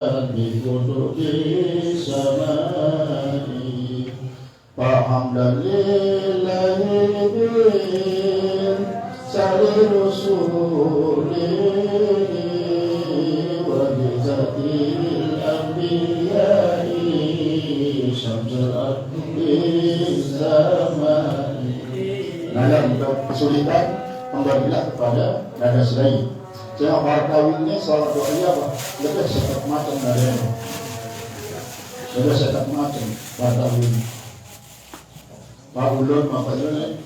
بكتب السماء فحمدا لله بسر رسوله وبذات الأنبياء شمس الأرض الزمان. Nada kesulitan kembalilah kepada nada selain. Saya kawinnya salah doanya apa? Lebih sekat macam nadanya. Lebih sekat macam kawin. Pak Ulun makanya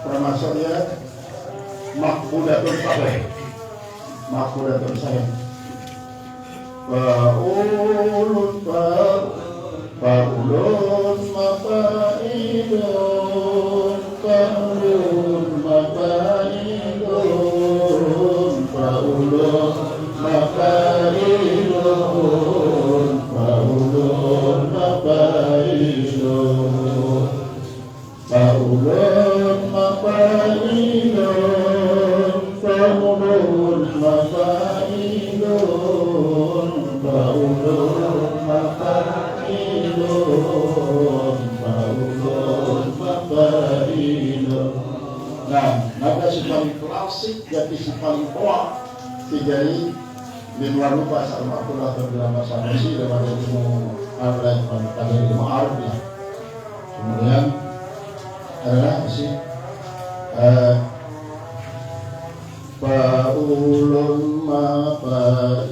termasuk ya makbudatun sahih. Makbudatun sahih. Pak Ulun mafaidun Paulun mafaidun Paulun mafaidun Paulun mafaidun Paulun mafaidun Paulun mafaidun Paulun mafaidun Paulun mafaidun. Nah, nada si paling klasik jadi si paling kuat dijadi di luar lupa sama aku lah dalam bahasa Mesir daripada ilmu al-lain pada ilmu Arab ya. Kemudian adalah si Paulun mafaidun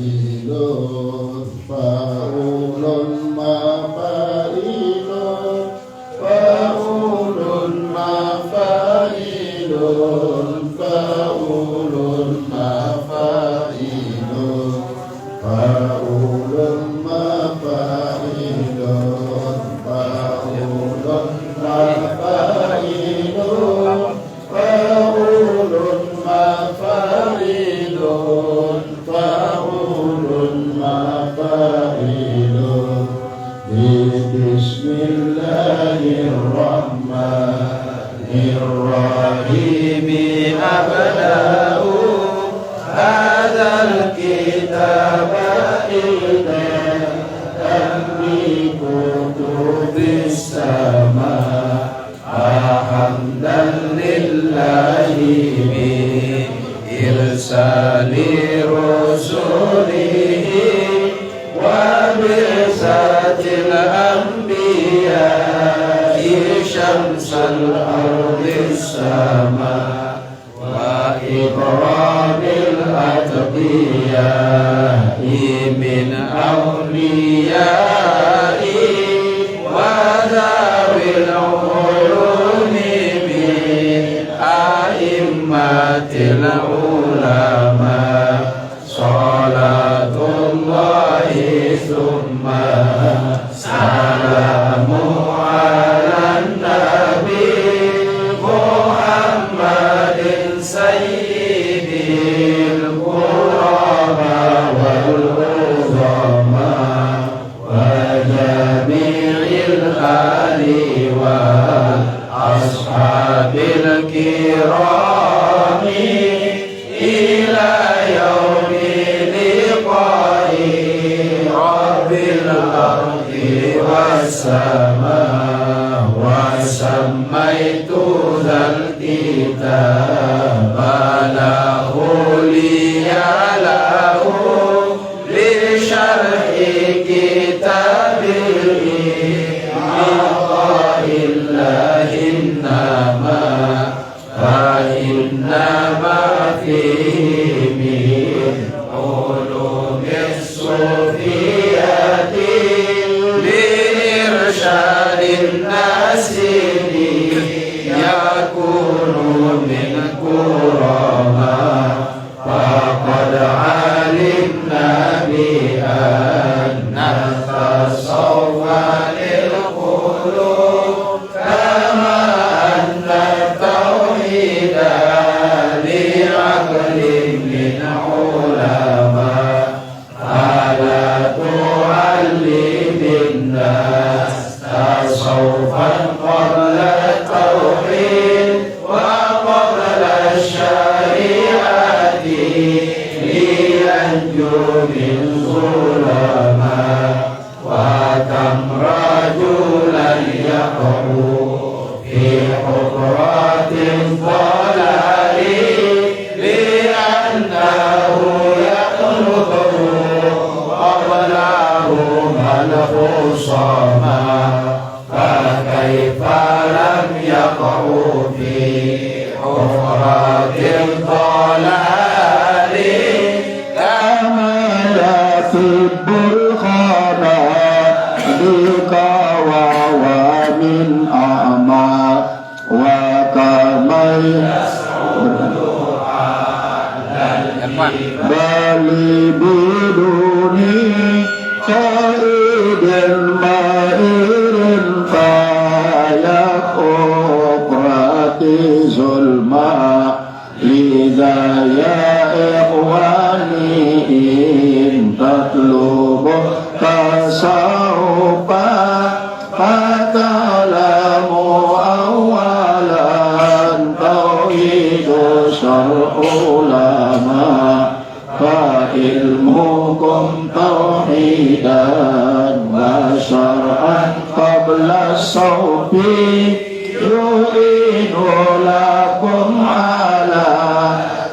Paulun mafaidun Paulun mafaidun Paulun mafaidun Paulun mafaidun Paulun mafaidun Paulun mafaidun Paulun mafaidun Bismillahirrahmanirrahim abda'u hadzal kitaba ildan bi kutubis sama hamdan lillahi bi irsali rusulihi wa bisatil anbiya'i syamsal ardi sama wa ikramil atqiya'i min awliya'i wa dawil ulumi min a'immatil ulama salatullahi summa salamu ala nabi Muhammadin sayyidil quraba wal uzama wa jami'il ali wa ashabil kirami ila yaumi liqa'i rabbil ardi was-sama wa samaitu dzal kitaba lahu liyalahu li syarhi kitabihi illahin nama fa innama fihi min ulumis sufiyati li irsyadin nasiri yakunu min kurama faqad alimna bi anna tasawwa lil qulub kama anna tauhida li aqlin min ulama ala tu'allimin nas tasawwufan qabla tauhid wa qabla syari'ati li anju min tibbul khanadika wa min amal wa kamay bali biduni khaidin ma'irin fayak uqrati zulma lidha ya ikhwani in tatlubu tasawfa fatalamu awalan tauhidu syar'ulama fa ilmukum tauhidan wa syar'an qabla sawfi yu'inu lakum ala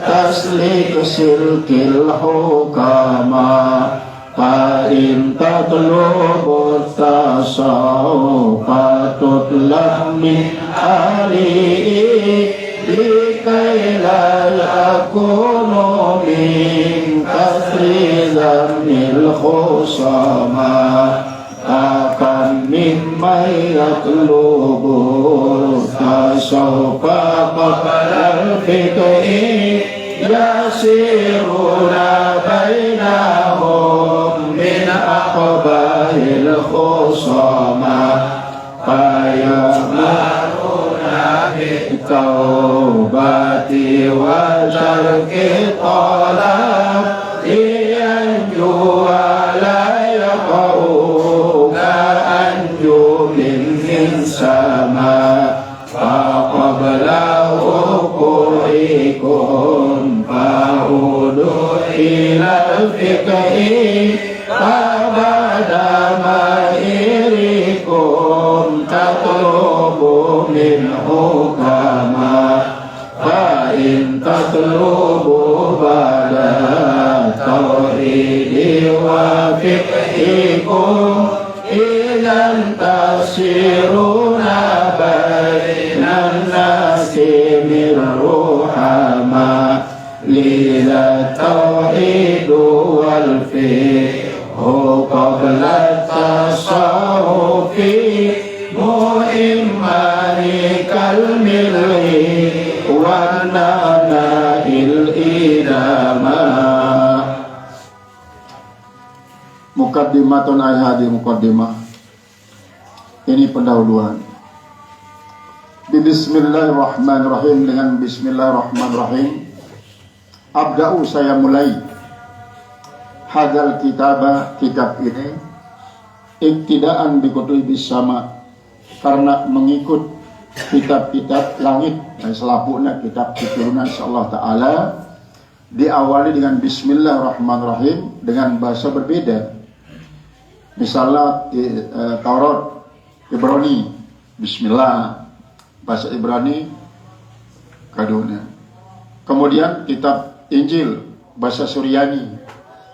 taslik silkil hukama fa in tatlubu tasawfa tutlah min alihi likai la yakunu min kasri zamil khusama akan min mayatlubu tasawfa qabla al-fiqhi yasiruna bainahum min aqbahil khusama fayamaruna bitawbati wa tarki talab liyanju wa la yaqau ka'anju min sama faqabla uqu'ikum fa'udu ila fiqhi abada ma'irikum tatlubu min hukama fa in tatlubu bada tauhidi wa fiqhikum idan tasiruna bainan nasi min ruhama lila tauhidu wal fiqhu qabla tasawufi mu'immani kalmilhi wa nana'il idama. Muqaddimatun ayhadi muqaddimah. Ini pendahuluan. Bismillahirrahmanirrahim. Dengan bismillahirrahmanirrahim abda'u, saya mulai hadal kitab ini iktidaan bikutubi sama, karena mengikut kitab-kitab langit dan selapuknya kitab keturunan Allah Ta'ala, diawali dengan bismillahirrahmanirrahim dengan bahasa berbeda. Misalnya Taurat Ibrani bismillah, bahasa Ibrani kaduna. Kemudian kitab Injil bahasa Suryani,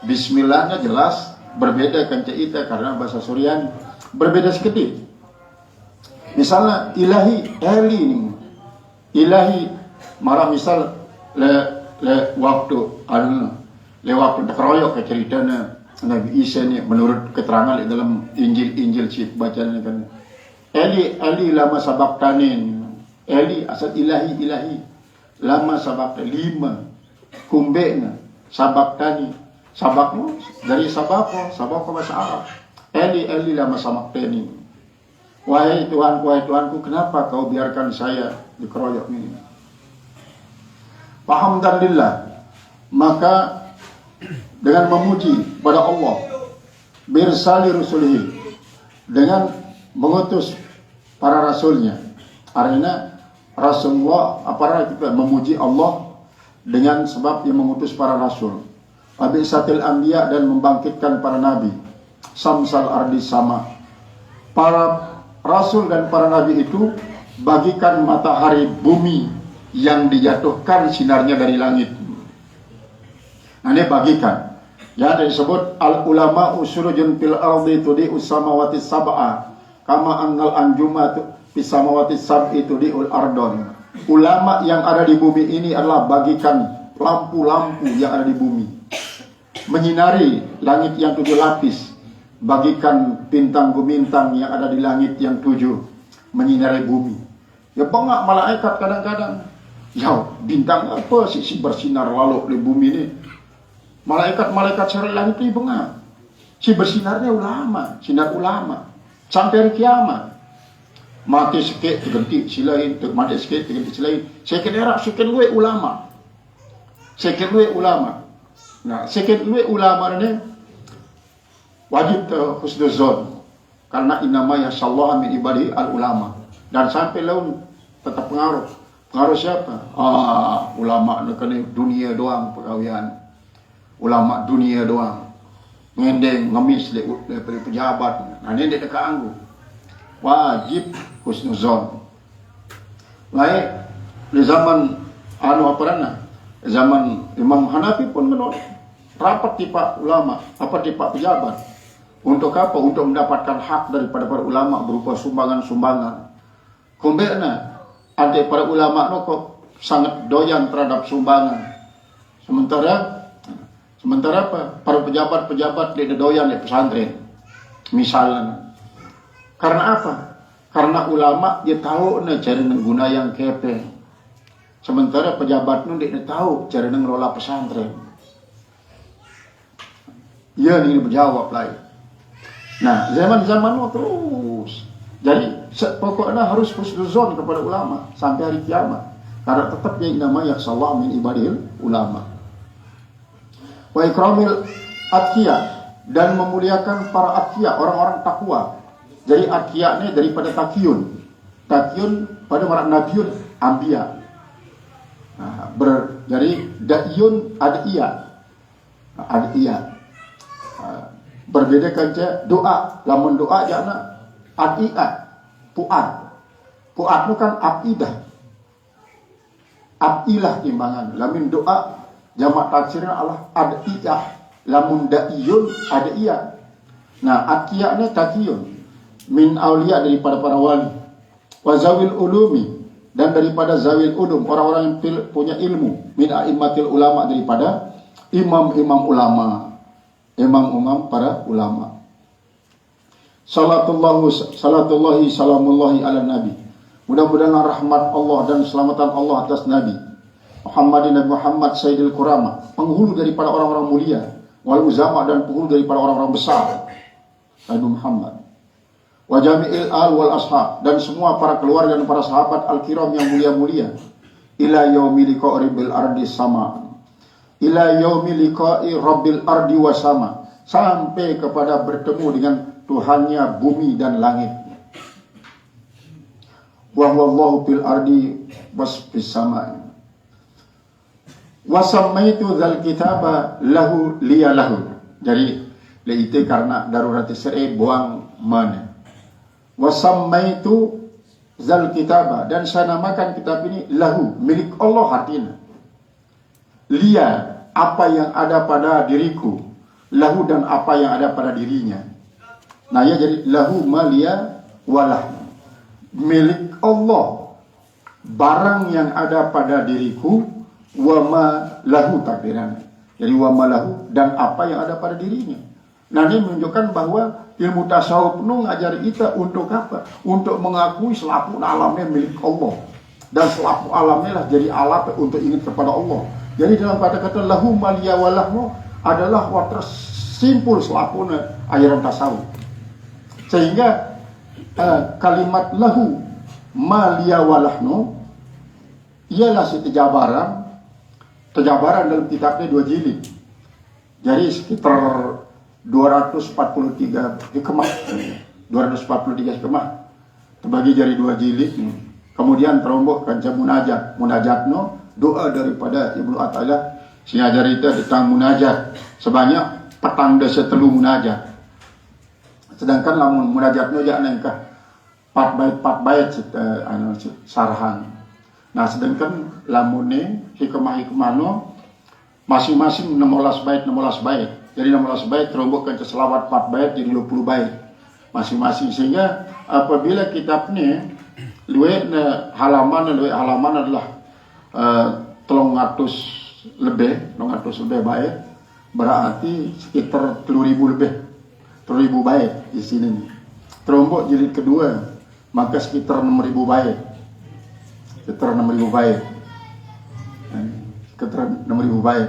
bismillahnya jelas berbeda kan cerita karena bahasa Suryani berbeda sedikit. Misalnya ilahi eli ini, ilahi marah misal le waktu waktu keroyok ke ceritanya Nabi Isa ini menurut keterangan di dalam Injil cip bacaan kan eli lama sabaktanin, eli asal ilahi lama sabakta lima kumbena sabaktani, sabakmu dari sabako bahasa Arab, eli lama sabaktanin. Wahai Tuhanku, kenapa kau biarkan saya dikeroyok ini? Alhamdulillah, maka dengan memuji pada Allah, birsali rusulihi, dengan mengutus para rasulnya. Artinya Rasulullah, apakah kita memuji Allah dengan sebab dia mengutus para rasul. Abisatil anbiya, dan membangkitkan para nabi. Samsal ardi sama. Para rasul dan para nabi itu bagikan matahari bumi yang dijatuhkan sinarnya dari langit. Nah, ini bagikan. Ya, disebut al ulama usurujun fil ardi tudi'us samawati sab'a kama annal anjumatu fis samawati sab'i tudi'ul ardon. Ulama yang ada di bumi ini adalah bagikan lampu-lampu yang ada di bumi. menyinari langit yang 7 lapis, bagikan bintang bintang yang ada di langit yang 7 menyinari bumi. Ya bengak malaikat kadang-kadang, ya bintang apa sih si bersinar lalu di bumi ini. Malaikat-malaikat sore langit ini bengak. Si bersinarnya ulama, sinar ulama sampai hari kiamat. Mati sikit terganti silain, mati sikit terganti silain. Sikit era sikit luwe ulama. Sikit luwe ulama. Nah, sikit luwe ulama ini wajib husnuzon karena inama yasallahu min ibadihi al ulama. Dan sampai laun tetap pengaruh. Pengaruh siapa? Ulama nekane dunia doang pegawaian. Ulama dunia doang. Ngendeng, ngemis dari pejabat. Nah, ini dekat anggu. Wajib husnuzon. Lain di zaman zaman Imam Hanafi pun menolak rapat tipe ulama, tipe pejabat. Untuk apa? Untuk mendapatkan hak daripada para ulama berupa sumbangan-sumbangan. Kumbena ada para ulama kok sangat doyan terhadap sumbangan. Sementara apa? Para pejabat-pejabat tidak doyan di pesantren. Misalnya. Karena apa? Karena ulama dia tahu cara mengguna yang kepe. Sementara pejabat nu tidak tahu cara mengelola pesantren. Ya ini berjawab lain. Nah, zaman-zaman terus. Jadi pokoknya harus husnuzon kepada ulama sampai hari kiamat. Karena tetap yang nama yasallahu min ibadil ulama. Wa ikramil atqiya, dan memuliakan para atqiya, orang-orang takwa. Jadi atqiya ini daripada takyun. Takyun pada makna nabiun anbiya. Nah, jadi da'iyun adiyah. Adiyah. Berbeda kerja doa. Lamun doa jana adiyah. Pu'ad. Pu'ad itu kan abidah. Abilah timbangan. Lamun doa jamak taksirnya Allah adiyah. Lamun da'iyun adiyah. Nah, atqiya ini takyun. Min awliya daripada para wali. Wa zawil ulumi, dan daripada zawil ulum, orang-orang yang punya ilmu. Min a'immatil ulama, daripada imam-imam ulama, imam-imam para ulama. Salatullahi salamullahi ala nabi. Mudah-mudahan rahmat Allah dan keselamatan Allah atas nabi Muhammadin, Nabi Muhammad Sayyidil Kurama, penghulu daripada orang-orang mulia, wal uzama, dan penghulu daripada orang-orang besar, Nabi Muhammad. Wa jami'il al wal ashab, dan semua para keluarga dan para sahabat al-kiram yang mulia-mulia. Ila yaumi liqa'i rabbil ardi sama. Ila yaumi liqa'i rabbil ardi wa sama, sampai kepada bertemu dengan Tuhannya bumi dan langit. Wa huwallahu fil ardi was fis sama. Wa sammaitu dzal kitaba lahu liyalahu. Jadi itu karena darurat Israel buang mana. Wasammaitu zal kitaba, dan saya namakan kitab ini lahu, milik Allah hatinya. Lia, apa yang ada pada diriku. Lahu, dan apa yang ada pada dirinya. Nah ya, jadi lahu malia walah, milik Allah barang yang ada pada diriku, wa ma lahu takdiran. Jadi wa ma lahu, dan apa yang ada pada dirinya. Nah ini menunjukkan bahwa ilmu tasawuf itu ngajari kita untuk apa? Untuk mengakui selaput alamnya milik Allah. Dan selaput alamnya lah jadi alat untuk ingat kepada Allah. Jadi dalam kata-kata lahu malia walahmu adalah water simpul selaputnya ajaran tasawuf. Sehingga kalimat lahu malia walahmu ialah tejabaran dalam kitabnya 2 jilid. Jadi sekitar 243 hikmah terbagi dari 2 jilid. Kemudian terombok kanca munajatno, doa daripada Ibnu Athaillah si ajarita tentang munajat sebanyak petang desa telu munajat. Sedangkan lamun munajatno jangan engkah 4 bait sarahan. Nah sedangkan lamune hikmah-hikmahno masing-masing 16 bait. Jadi 16 bait terombokkan ke selawat 4 bait jadi 20 bait masing-masing. Sehingga apabila kitabnya halaman adalah 300 lebih bait. berarti sekitar 3.000 lebih, 3.000 bait di sini. Terombok jilid kedua, maka sekitar 6.000 bait. Sekitar 6.000 bait. Sekitar 6.000 bait.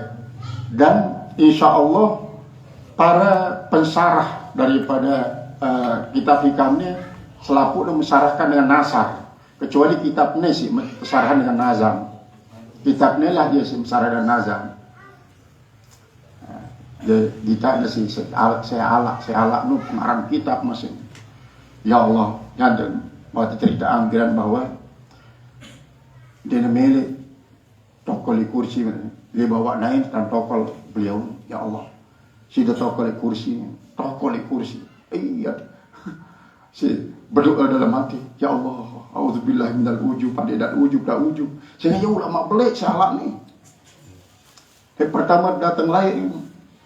Dan insya Allah para pensarah daripada kitab hikamnya selalu mensarahkan dengan nasar, kecuali kitabnya sih pensarahan dengan nazam. Kitabnya lah dia sih pensarah dengan nazam. Ditanya sih saya alak nu pengarang kitab masih. Ya Allah, ada waktu cerita anggaran bahwa dia milik tokol di kursi, dia bawa naik dan tokol beliau. Ya Allah, sudah tokol di kursi, iya. Si berdoa dalam hati, ya Allah, auzubillah minal ujub, pada dak ujub. Sehingga ya ulama belik salah nih. Yang pertama datang lain,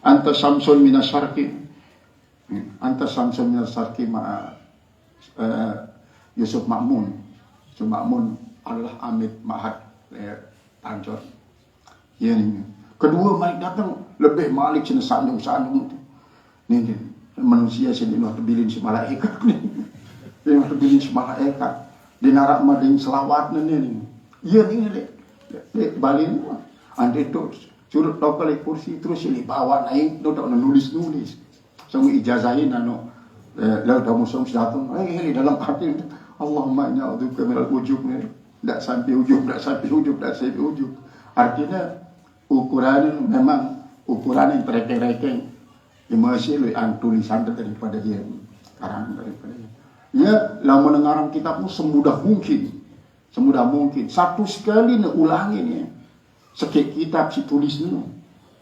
anta samsun minas syarqi, ma Yusuf Ma'mun. Yusuf Ma'mun adalah Amit Ma'had Tanjor. Ya ini. Kedua Malik datang lebih Malik sini sanjung. Ini manusia sini nak terbilin si malaikat ni. Dia nak terbilin si malaikat. Di narak mading selawat ni. Ya ni dek balik ande tu curut tokal kursi terus ini bawa naik tu tak nulis. Semua ijazahin lalu kamu semua datang, ini dalam hati Allahumma inna a'udzubika minal ujub ni, tak sampai ujub. Artinya ukuran memang ukuran yang terkeng-rekeng, masih lebih tulisan daripada dia, karangan daripada dia. Ya, lah mendengaran kitabmu semudah mungkin. Satu sekali nak ulangi ni, sekit kitab si tulis ni,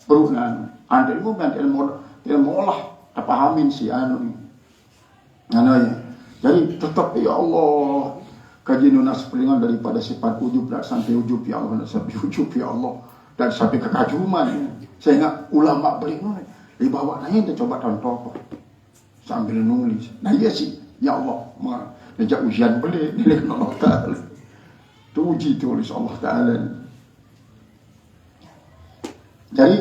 berulang. Anda ilmu olah, tak pahamin si anu ni. Jadi tetap ya Allah kajian nas pelingan daripada sifat ujub dan sampai ujub ya Allah, dan sampai kekajuman. Sehingga ulama pelingan dibawa naik dia coba tonton sambil nulis. Nah iya sih ya Allah ngejak ujian beli nilai Allah Ta'ala tu uji tulis Allah Ta'ala. Jadi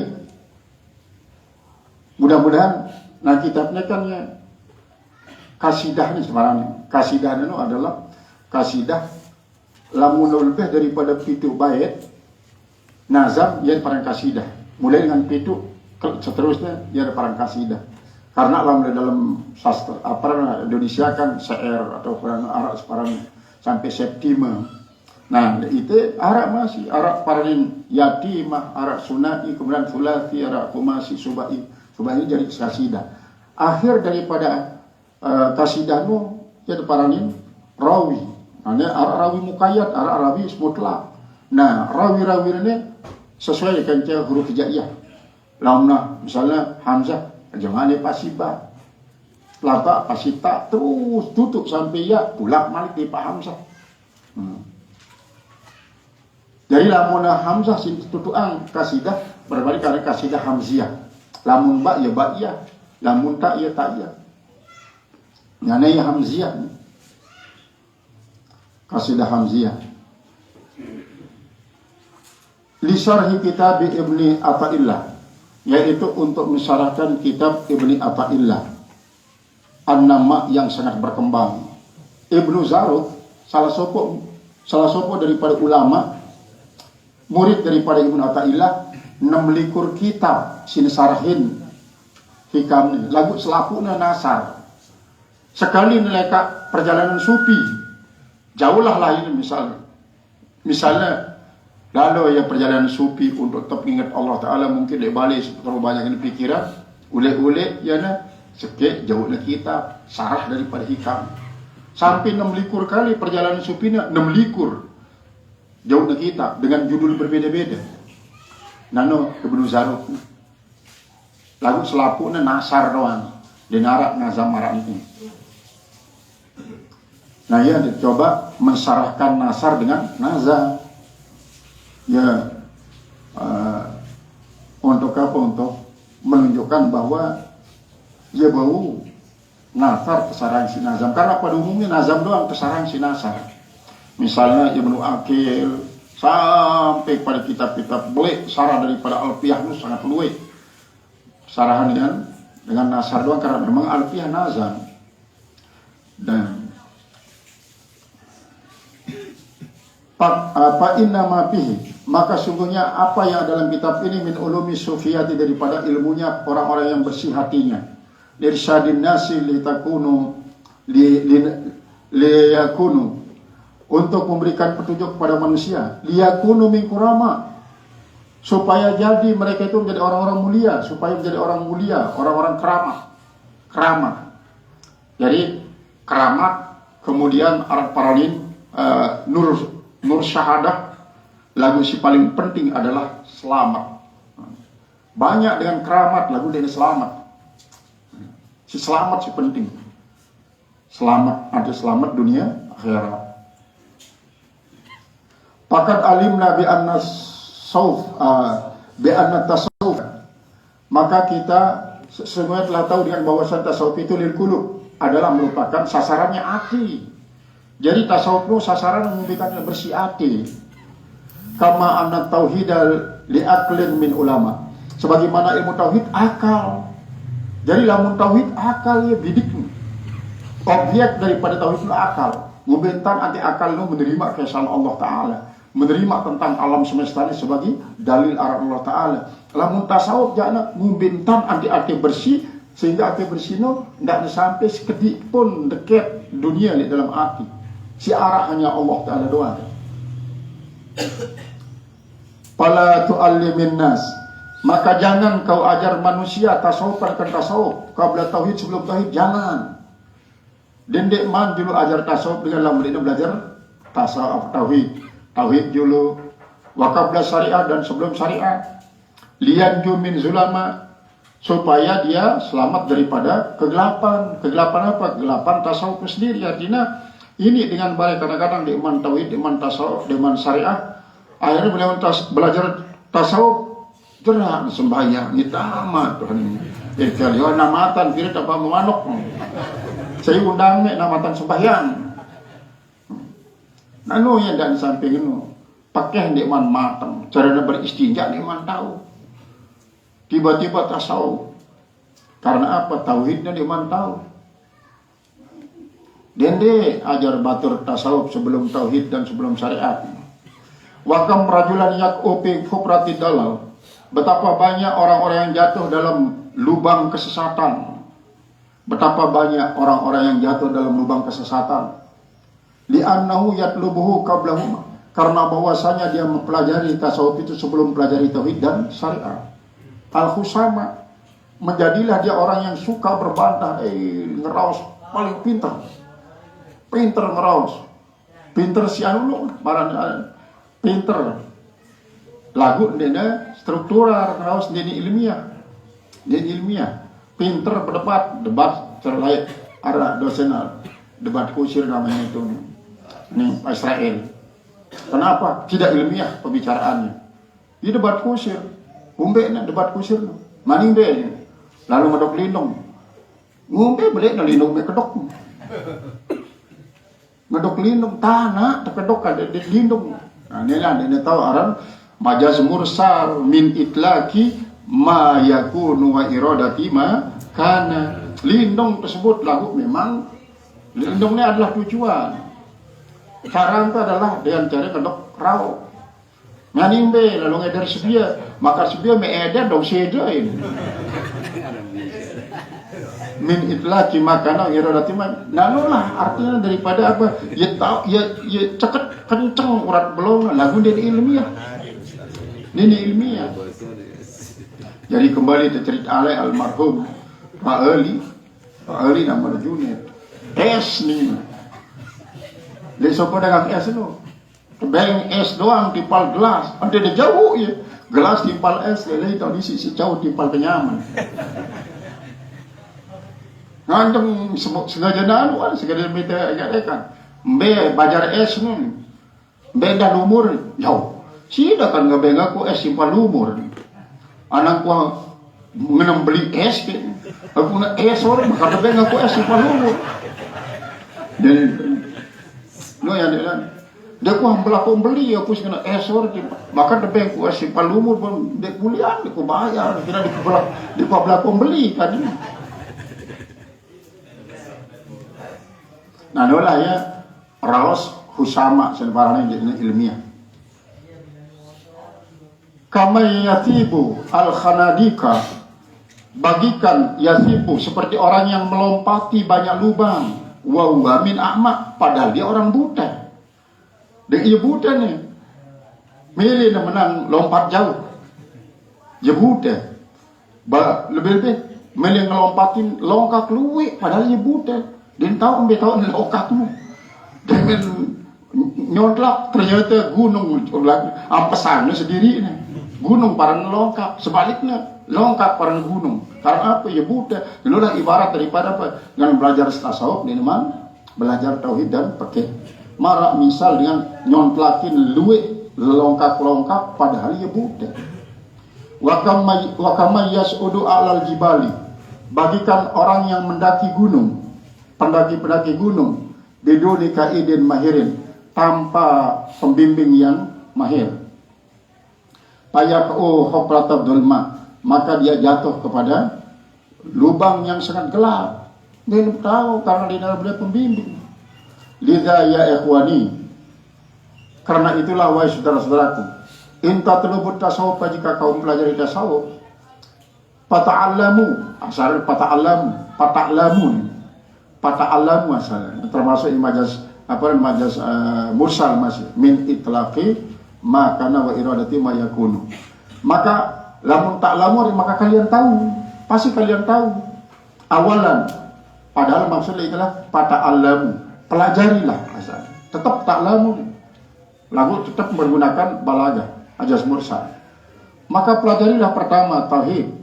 mudah-mudahan nah kitabnya kan ya kasidah ni sebenarnya. Kasidah itu adalah kasidah lamun lebih daripada 7 bait nazam yang parang kasidah. Mulai dengan 7 seterusnya dia ada parang kasidah. Karena dalam sastra Indonesia kan syair atau parang Arab parang sampai septima. Nah, itu Arab masih Arab parang yatimah, Arab sunai, kemudian sulati, Arab kumasi, subai. Subai jadi kasidah. Akhir daripada kasidahmu jadi paranin rawi. Hanya rawi muqayyad, rawi mutlak. Nah, rawi ini sesuai dengan huruf hijaiyah. Lamna misalnya hamzah jangan pasibah. Lata pasita terus tutup sampai ya pulak malik di pak hamzah. Jadi lamun hamzah sin tutuan kasidah berbalik karena kasidah hamziah. Lamun ba ya ba'iyah, lamun ta ya ta'iyah. Yang ini hamziah. Kasidah hamziah. Lisarhi kitab Ibni Ata'illah, yaitu untuk mensyarahkan kitab Ibni Ata'illah, an-nama yang sangat berkembang. Ibnu Zarud salah satu daripada ulama murid daripada Ibnu Ata'illah 6 kitab sinasarahin hikam ni lagu selapuna nasar. Sekali nilai perjalanan sufi jauhlah lain misalnya lalu ya perjalanan sufi untuk tetap ingat Allah Ta'ala mungkin dia balik terlalu banyak ini pikiran ule-ule ya na sekit jauhnya kitab sarah daripada hikam sampai 6 kali perjalanan sufi ni 6 jauhnya kitab dengan judul berbeda-beda. Nano Ibnu Zarud lagu selapuna nasar doang dinarak nazam marak ini. Nah ya dicoba mensarahkan nasar dengan nazam. Ya untuk apa? Untuk menunjukkan bahwa ya bau nasar kesarang si nazam. Karena pada umumnya nazam doang kesarang si nasar. Misalnya Ibnu Aqil sampai pada kitab-kitab belik sarah daripada Alfiyah itu sangat luwih. sarahan dengan nasar doang karena memang alfiah nazam. Dan apa inna ma fihi, maka sungguhnya apa yang dalam kitab ini min ulumi sufiyati, daripada ilmunya orang-orang yang bersih hatinya, irsyadin nasi litakunu liyakunu, untuk memberikan petunjuk kepada manusia, liyakunu min kurama, supaya jadi mereka itu menjadi orang-orang mulia, supaya menjadi orang mulia, orang-orang keramat. Jadi keramat, kemudian Arab Paralin, Nur Syahadah, lagu si paling penting adalah selamat. Banyak dengan keramat, lagu dari selamat. Si selamat si penting. Selamat, ada selamat dunia akhirat. Pakat alim nabi anna sauf bi anna tasawuf, maka kita semuanya telah tahu dengan bahwasan tasawuf itu lil qulub, adalah merupakan sasarannya hati. Jadi tasawuf itu sasaran memberikan bersih hati. Kama anna tauhidal li aqlin min ulama, sebagaimana ilmu tauhid akal. Jadi lamun tauhid akal ya bidik. Objek daripada tauhid itu akal. Ngubentan anti akal itu menerima keesaan Allah Ta'ala, menerima tentang alam semesta ini sebagai dalil arah Allah Ta'ala. Lamun tasawuf jangan ngubentan anti bersih, sehingga hati bersih itu tidak sampai sekedik pun dekat dunia di dalam hati. Si arah hanya Allah Ta'ala doang. Fala tu'allimin nas, maka jangan kau ajar manusia tasawuf kan tasawuf qabla tauhid, sebelum tauhid jangan. Dendek man dulu ajar tasawuf dengan lamun ini belajar tasawuf tauhid dulu, wa qabla syariah, dan sebelum syariah, liyanju min zulama, supaya dia selamat daripada kegelapan. Kegelapan apa? Kegelapan tasawuf sendiri. Artinya ini dengan baik kadang-kadang di iman tauhid, di iman tasawuf, di iman syariah, akhirnya belajar tasawuf, jerah sembahyang ini tamat Tuhan ini. Jadi namatan kira apa memanok. Saya undang namatan sembahyang. Nanu yang dan samping itu pakai di iman matang, cara beristinja di iman tahu. Tiba-tiba tasawuf. Karena apa? Tauhidnya di iman tahu. Dende ajar batur tasawuf sebelum tauhid dan sebelum syariat. Wakam rajulan yakupi fukrati dalal, betapa banyak orang-orang yang jatuh dalam lubang kesesatan. Betapa banyak orang-orang yang jatuh dalam lubang kesesatan. Li'annahu yatlubuhu qablahum, karena bahwasanya dia mempelajari tasawuf itu sebelum pelajari tauhid dan syariat. Al-khusama, menjadilah dia orang yang suka berbantah, ngeraus, paling pinter ngeraus, pinter si anu barang pinter lagu dene struktural ngeraus dene ilmiah, pinter debat terlayak ada dosenal, debat kusir namanya itu nih Israel. Kenapa? Tidak ilmiah pembicaraannya. Ini debat kusir, debat kusir, maning be, lalu medok lindung, ngumbe beli lindung be kedok. Ngedok lindung tanah terkedok ada di lindung. Nah ini tahu aran majaz mursal min itlaki ma yakunu wa iradati ma kana. Lindung tersebut lagu memang lindungnya adalah tujuan. Cara itu adalah dengan cara kedok rau. Nganimbe lalu ngeder sebia, maka sebia meeder dong sedain. Min itlaki makana iradati man. Lalu lah artinya daripada apa? Ya tahu ya ceket kenceng urat belum lagu dari ilmiah. Ini ilmiah. Jadi kembali ke cerita almarhum Pak Ali nama Junid. Es nih. Dia sopo dengan es itu. Tebeng es doang tipal gelas. Ada di jauh ya. Gelas tipal es, lele tahu di sisi jauh tipal kenyaman. Nganceng sengaja dalu kan segala mete kan. Mbe bajar es nun. Mbe dah lumur jauh. Sida kan ngabe ngaku es simpal lumur. Anak gua menang beli es kan. Aku nak es orang maka ngabe ngaku es simpal lumur. Jadi lo yang dia Dia ku berlaku beli aku kena esor maka debeng ku si palumur pun dek bulian ku bayar kira di berlaku beli tadi. Nah itulah ya raos husama sebarang ini ilmiah. Kama yatibu al-khanadika, bagikan yatibu seperti orang yang melompati banyak lubang, wa huwa min a'ma, padahal dia orang buta. Dia iya buta nih, milih menang lompat jauh, dia buta. Lebih-lebih milih ngelompatin longkak luwe, padahal dia buta. Dia tahu longkak lu, dengan nyotlak ternyata gunung ampesannya sendiri nih. Gunung parang longkap, sebaliknya longkap parang gunung. Karena apa? Ya buta. Itulah ibarat daripada apa? Dengan belajar tasawuf, ini mana? Belajar tauhid dan pakai marak misal dengan nyontlakin luwe longkap-longkap padahal ya buta. Wa kama yas'udu alal jibali, bagikan orang yang mendaki gunung, pendaki-pendaki gunung, biduni kaidin mahirin, tanpa pembimbing yang mahir. Payaqu hufratab dulma, maka dia jatuh kepada lubang yang sangat gelap. Dia tahu karena di dalam dia pembimbing. Lidha ya ikhwani, karena itulah wahai saudara-saudaraku, in tatlubut tasawuf, jika kau mempelajari tasawuf, pata'allamu, asal pata'allamun, asal termasuk majas mursal masih min itlaqi makana wa iradati ma yakunu. Maka lamun ta'lamu, maka kalian tahu, pasti kalian tahu awalan, padahal maksudnya itulah pata'allamu, pelajarilah asal. Tetap ta'lamu, lagu tetap menggunakan balaghah, ajas mursal. Maka pelajarilah pertama tauhid,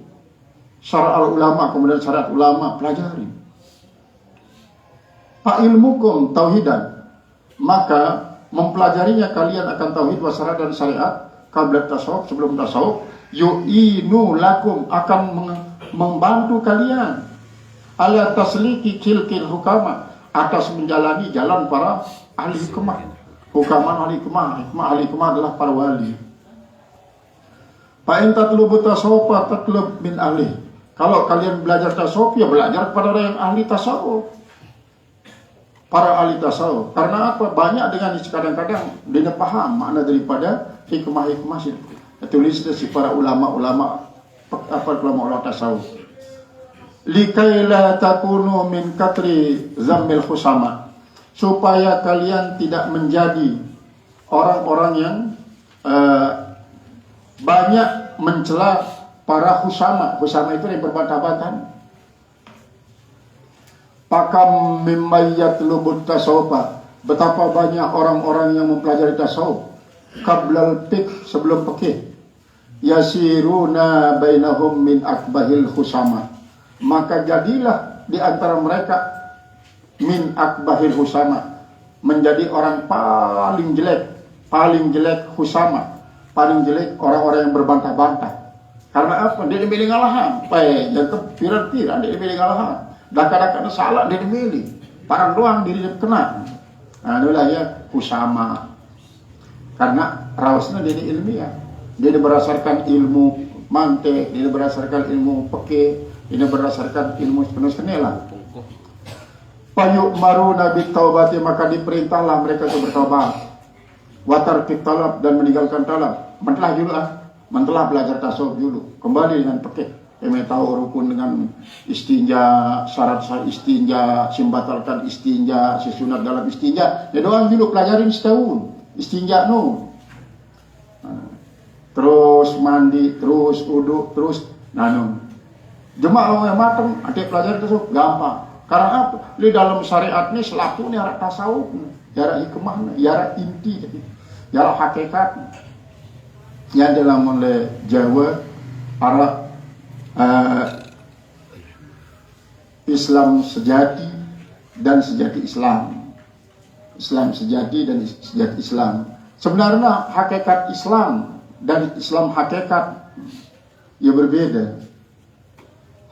syara' ulama, kemudian syariat ulama, pelajari. Fa ilmukum tauhidan, maka mempelajarinya kalian akan tauhid wa syariat dan syariat qabla tasawuf, sebelum tasawuf, yu'inu lakum, akan membantu kalian ala tasliki kilkil hukama, atas menjalani jalan para ahli hikmah. Hukama ahli hikmah adalah para wali. Fa in tatlubu tasawuf tatlub min ahli, kalau kalian belajar tasawuf ya belajar kepada orang yang ahli tasawuf, para ahli tasawuf. Karena apa? Banyak dengan kadang-kadang dia paham makna daripada hikmah-hikmah itu. Tulis dari para ulama-ulama tasawuf. Likai la takunu min katri zammil khusama, supaya kalian tidak menjadi orang-orang yang banyak mencela para husama. Husama itu yang berbantah-bantahan. Pakam mimmayat lubut tasawuf, betapa banyak orang-orang yang mempelajari tasawuf qablal fiqh, sebelum fikih, yasiruna bainahum min akbahil khusama, maka jadilah di antara mereka min akbahil khusama, menjadi orang paling jelek khusama, paling jelek orang-orang yang berbantah-bantah. Karena apa? Dia dimilih ngalahan, yang kepiran-piran dia dimilih ngalahan. Dakar-dakar salah dia dimilih, parang doang diri dia kena. Nah itulah ya husama. Karena rawasnya dia ilmiah, dia berdasarkan ilmu mantek, dia berdasarkan ilmu fikih, dia berdasarkan ilmu penuh senela. Payuk maru nabi taubati, maka diperintahlah mereka untuk bertaubat. Watar talab, dan meninggalkan talab. Mentelah belajar tasawuf dulu, kembali dengan fikih. Kami tahu rukun dengan istinja, syarat istinja, simbatalkan istinja, sesunat dalam istinja. Ya doang dulu pelajarin setahun istinja no. Terus mandi, terus uduk, terus nanu. Jemaah yang matang, adik pelajaran tasawuf gampang. Karena apa? Di dalam syariat ini selaku ini arah tasawuf, arah hikmah, arah inti, arah hakikat. Yang dalam oleh Jawa arah Islam sejati dan sejati Islam. Islam sejati dan sejati Islam. Sebenarnya hakikat Islam dan Islam hakikat ya berbeda.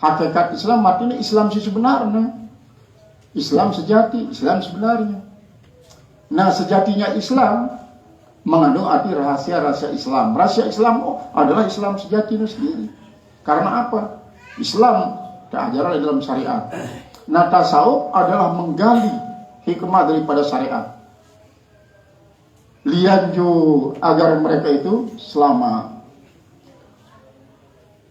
Hakikat Islam artinya Islam sebenarnya, Islam sejati, Islam sebenarnya. Nah, sejatinya Islam mengandung arti rahasia-rahasia Islam. Rahasia Islam adalah Islam sejati itu sendiri. Karena apa? Islam ajaran dalam syariat. Nah, tasawuf adalah menggali hikmah daripada syariat. Lianju agar mereka itu selamat.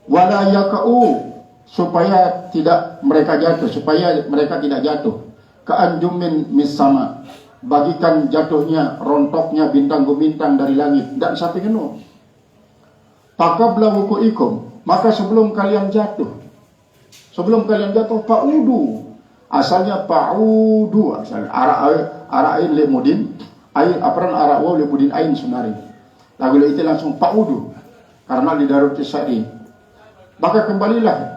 Wala yakau, supaya tidak mereka jatuh, supaya mereka tidak jatuh. Ka'anjumin misama, bagikan jatuhnya, rontoknya bintang gemintang dari langit dan sampai penuh. Pakabla wuku'ikum, maka sebelum kalian jatuh, fa'udu, asalnya fa'udu, asalnya ara'ain lemudin, ain aparan ara'wa lemudin ain sunari. Lagu itu langsung fa'udu, karena di darut tisari. Maka kembalilah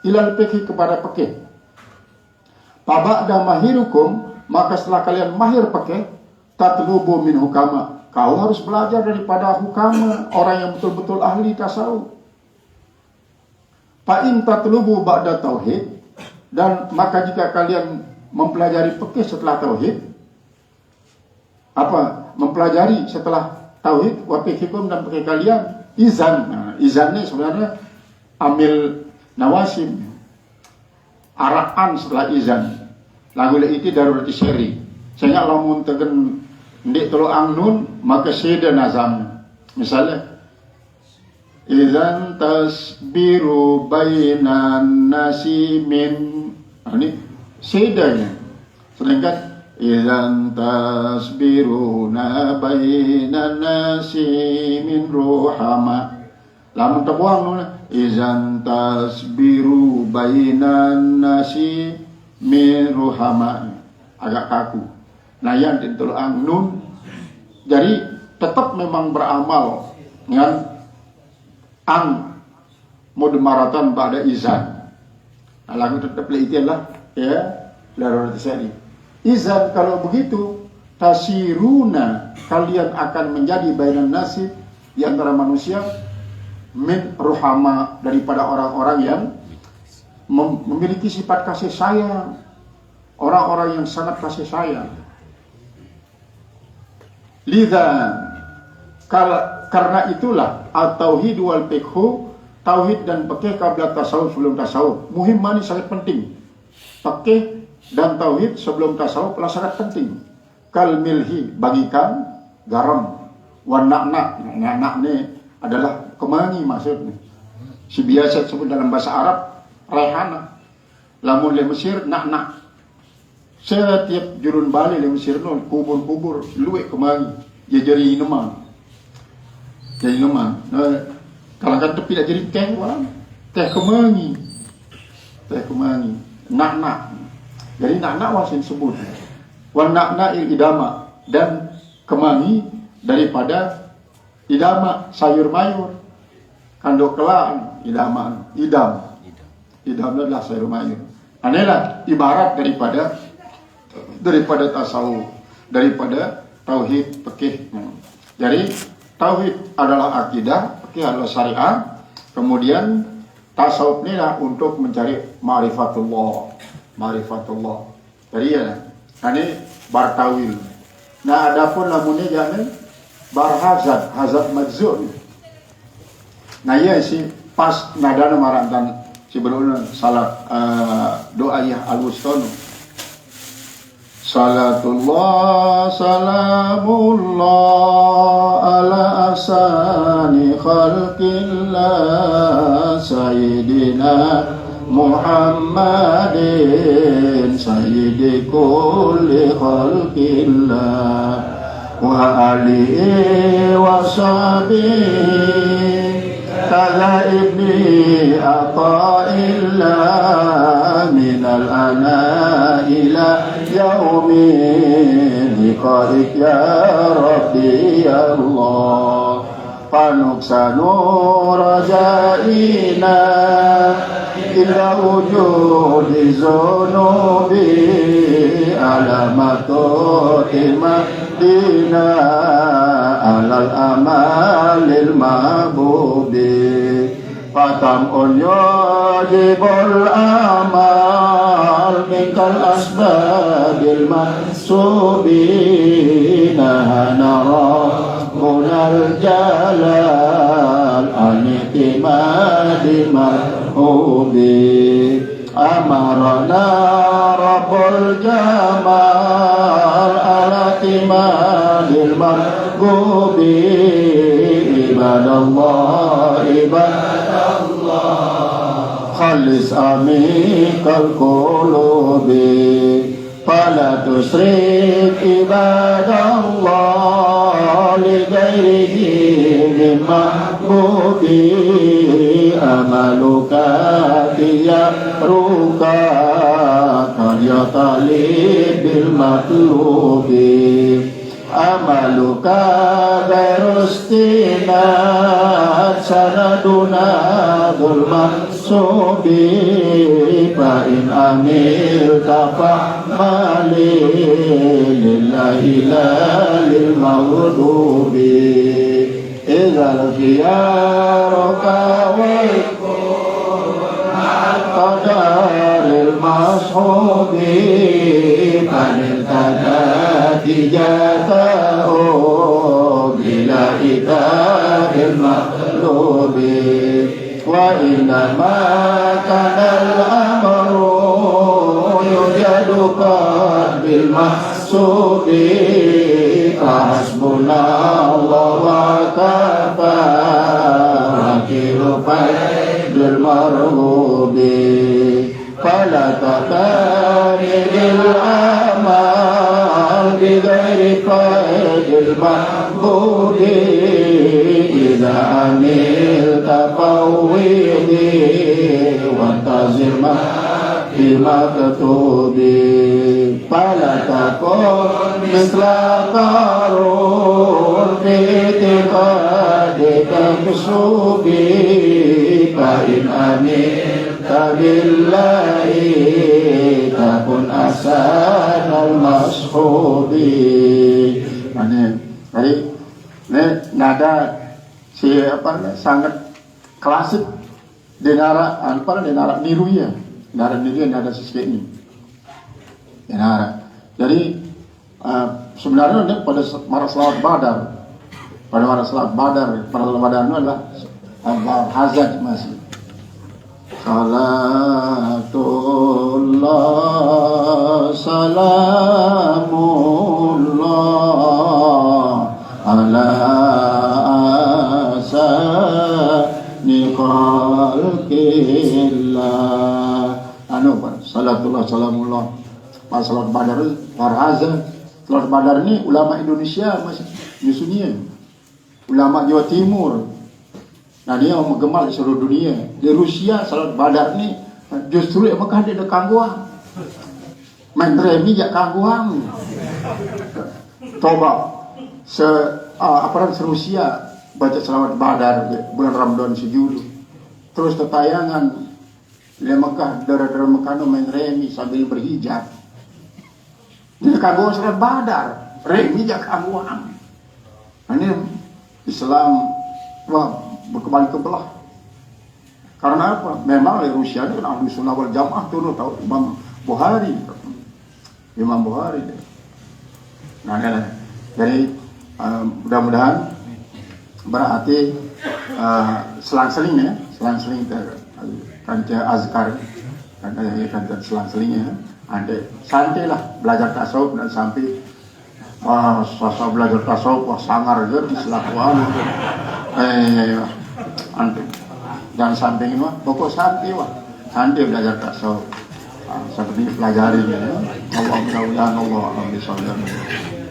ilal fikih kepada fikih. Paba'da mahirukum, maka setelah kalian mahir fikih, tatlubu min hukama, kau harus belajar daripada hukama, orang yang betul-betul ahli tasawuf. Fa'in tatlubu ba'da tauhid, dan maka jika kalian mempelajari fikih setelah tauhid, mempelajari setelah tauhid wa fikikum dan fikih kalian izan. Nah, izan ini sebenarnya ambil nawasim, araan setelah izan. Lagu itu darurat seri. Sehingga lamun tegen ndik telu angnun maka seda nazam. Misalnya izan tasbiru bainan nasi min, ini sedanya. Sedangkan izan tasbiruna bainan nasi min ruhama. Lamun terbuang nun izan tasbiru bainan nasi min ruhama, agak kaku. Nah, yang ditolak nun, jadi tetap memang beramal dengan ang mudmaratan ba'da izan. Nah, lagu tetap itulah ya darurat sari. Izan kalau begitu tasiruna, kalian akan menjadi bainan nasi di antara manusia min ruhama, daripada orang-orang yang memiliki sifat kasih sayang, orang-orang yang sangat kasih sayang. Lidha, karena itulah at-tauhid wal fiqhu, tauhid dan fikih qabla tasawuf, sebelum tasawuf. Muhimmani, sangat penting. Fikih dan tauhid sebelum tasawuf adalah sangat penting. Kal milhi, bagikan garam, wan na'na. Na'na ini adalah kemangi maksudnya. Si biasa sebut dalam bahasa Arab rehana. Lamun le Mesir na'na. Setiap jurun balik le Mesir no kubur-kubur luwek kemangi. Dia jadi inuman. Jadi inuman. Kalau kan tepi dak jadi teh walang. Teh kemangi. Teh kemangi. Na'na. Jadi na'na wasin sebut. Wan na'na il idama, dan kemangi daripada idama, sayur mayur. Kandok kelaan, idam adalah sayur mayur. Inilah ibarat daripada tasawuf, daripada tauhid fikih. Jadi tauhid adalah akidah, fikih adalah syariat, kemudian tasawuf inilah untuk mencari ma'rifatullah. Jadi ya, ini bartawil. Nah, adapun lamunnya jangan barhazad, hazad majzun. Nah, iya sih pas nadana marantan sebelumnya salat doa ya al-wustanu. Salatullah salamullah ala asani khalqillah sayyidina Muhammadin sayyidi kulli khalqillah wa alihi wa sahbihi kala ibni ata'illah minal ana ila yaumin liqa'ik ya Rabbi ya Allah panuksanu rajaina illa wujudi zunubi alamatu imadina alal amalil mahbubi fatam unyajibul amal كالأسباب المنسوبين نرى هنا الجلال عن اعتماد مرهوب أمرنا رب الجمال على اعتماد المرغوب عباد الله خلص عميق القلوب فلا تشرك عباد الله لغيره من محبوب أملك خيارك قد يطالب بالمطلوب أملك غير استناد سندنا ذو المنصوب فإن عملت فاعمل لله لا للمغضوب إذا الخيارك والقدر المصحوب فنلتقى تجاته بلا إتاب المطلوب وإنما كان الأمر يوجد قد بالمحسوب فحسبنا الله وكفى وكيل فيض المرغوب فلا تقارن الأعمال بغير قيد المحبوب إذا عملت فوضي وانتظر ما في مكتوب فلا تكن مثل قارون في اعتقادك مصوب فإن عملت بالله takun asanal mashubi. Ini nada si sangat klasik di nara niruya, nada sisi ini. Di nara. Jadi sebenarnya pada mara selawat badar, pada selawat badar itu adalah hazard masih. Salatullah salamullah ala asani khalqillah. Salatullah salamullah. Pas salat badar farhaza. Salat badar ini ulama Indonesia masih nyusunnya. Ulama Jawa Timur. Nah dia menggemal di seluruh dunia. Di Rusia salat badar ni justru yang Mekah dia ada kangguang. Main remi jak kangguang. Coba Rusia baca selawat badar bulan Ramadan sejulu. Terus tetayangan di Mekah, darah-darah Mekah main remi sambil berhijab. Dia kangguang salat badar, remi jak kangguang. Nah ini Islam berkembang ke belah. Karena apa? Memang Rusia itu kan ahli sunnah wal jamaah turun tahu Imam Bukhari. Nah, jadi mudah-mudahan berarti selang-seling kanca azkar kanca selang-selingnya ada santailah belajar tasawuf dan sampai sosok belajar tasawuf sangar je di selakuan dan samping itu pokok santai belajar tasawuf seperti pelajari ya. Allah mudah-mudahan Allah alhamdulillah.